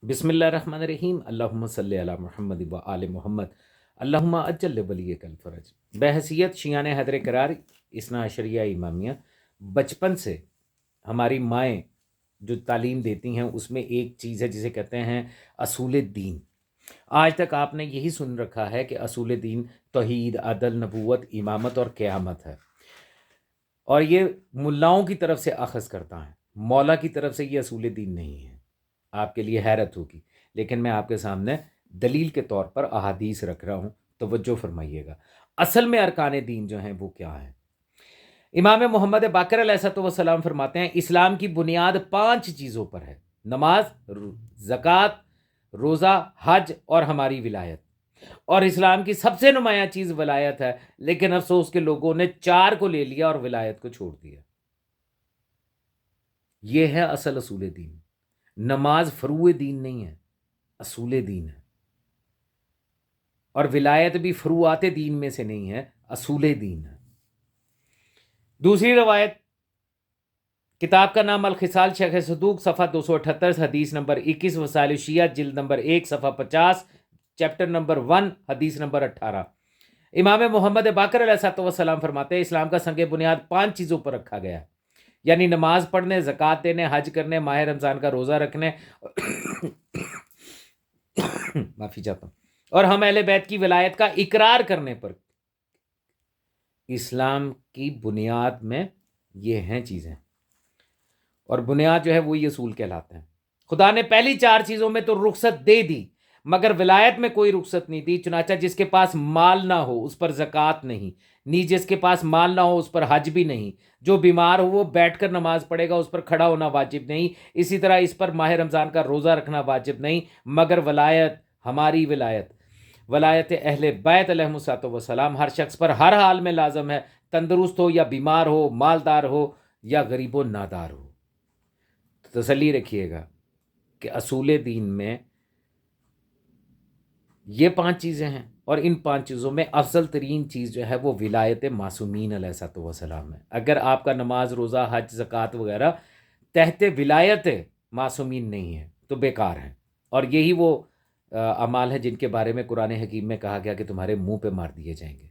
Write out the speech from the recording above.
بسم اللہ الرحمن الرحیم، اللہم صلی علی محمد و آل محمد، اللہم اجل ولیک الفرج۔ بحیثیت شیعان حیدر کرار اثنا عشریہ امامیہ، بچپن سے ہماری مائیں جو تعلیم دیتی ہیں اس میں ایک چیز ہے جسے کہتے ہیں اصول دین۔ آج تک آپ نے یہی سن رکھا ہے کہ اصول دین توحید، عدل، نبوت، امامت اور قیامت ہے، اور یہ ملاؤں کی طرف سے اخذ کرتا ہے، مولا کی طرف سے یہ اصول دین نہیں ہے۔ آپ کے لیے حیرت ہوگی، لیکن میں آپ کے سامنے دلیل کے طور پر احادیث رکھ رہا ہوں، توجہ فرمائیے گا۔ اصل میں ارکان دین جو ہیں وہ کیا ہیں؟ امام محمد باقر علیہ السلام فرماتے ہیں اسلام کی بنیاد 5 چیزوں پر ہے: نماز، زکوٰۃ، روزہ، حج اور ہماری ولایت۔ اور اسلام کی سب سے نمایاں چیز ولایت ہے، لیکن افسوس کے لوگوں نے 4 کو لے لیا اور ولایت کو چھوڑ دیا۔ یہ ہے اصل اصول دین۔ نماز فروع دین نہیں ہے، اصول دین ہے، اور ولایت بھی فروعات دین میں سے نہیں ہے، اصول دین ہے۔ دوسری روایت، کتاب کا نام الخصال شیخ صدوق، صفحہ 278، حدیث نمبر 21، وسائل الشیعہ جلد نمبر 1 صفحہ 50، چیپٹر نمبر 1 حدیث نمبر 18۔ امام محمد باقر علیہ السلام فرماتے ہیں اسلام کا سنگ بنیاد 5 چیزوں پر رکھا گیا ہے، یعنی نماز پڑھنے، زکوٰۃ دینے، حج کرنے، ماہ رمضان کا روزہ رکھنے معافی چاہتا ہوں، اور ہم اہل بیت کی ولایت کا اقرار کرنے پر۔ اسلام کی بنیاد میں یہ ہیں چیزیں، اور بنیاد جو ہے وہی اصول کہلاتے ہیں۔ خدا نے پہلی 4 چیزوں میں تو رخصت دے دی، مگر ولایت میں کوئی رخصت نہیں دی۔ چنانچہ جس کے پاس مال نہ ہو اس پر زکوٰۃ نہیں، نی جس کے پاس مال نہ ہو اس پر حج بھی نہیں۔ جو بیمار ہو وہ بیٹھ کر نماز پڑھے گا، اس پر کھڑا ہونا واجب نہیں۔ اسی طرح اس پر ماہ رمضان کا روزہ رکھنا واجب نہیں، مگر ولایت، ہماری ولایت، ولایت اہل بیت علیہم السلام ہر شخص پر ہر حال میں لازم ہے، تندرست ہو یا بیمار ہو، مالدار ہو یا غریب و نادار ہو۔ تسلی رکھیے گا کہ اصول دین میں یہ 5 چیزیں ہیں، اور ان 5 چیزوں میں افضل ترین چیز جو ہے وہ ولایت معصومین علیہ السلام ہے۔ اگر آپ کا نماز، روزہ، حج، زکوٰۃ وغیرہ تحت ولایت معصومین نہیں ہے تو بیکار ہیں، اور یہی وہ اعمال ہیں جن کے بارے میں قرآن حکیم میں کہا گیا کہ تمہارے منہ پہ مار دیے جائیں گے۔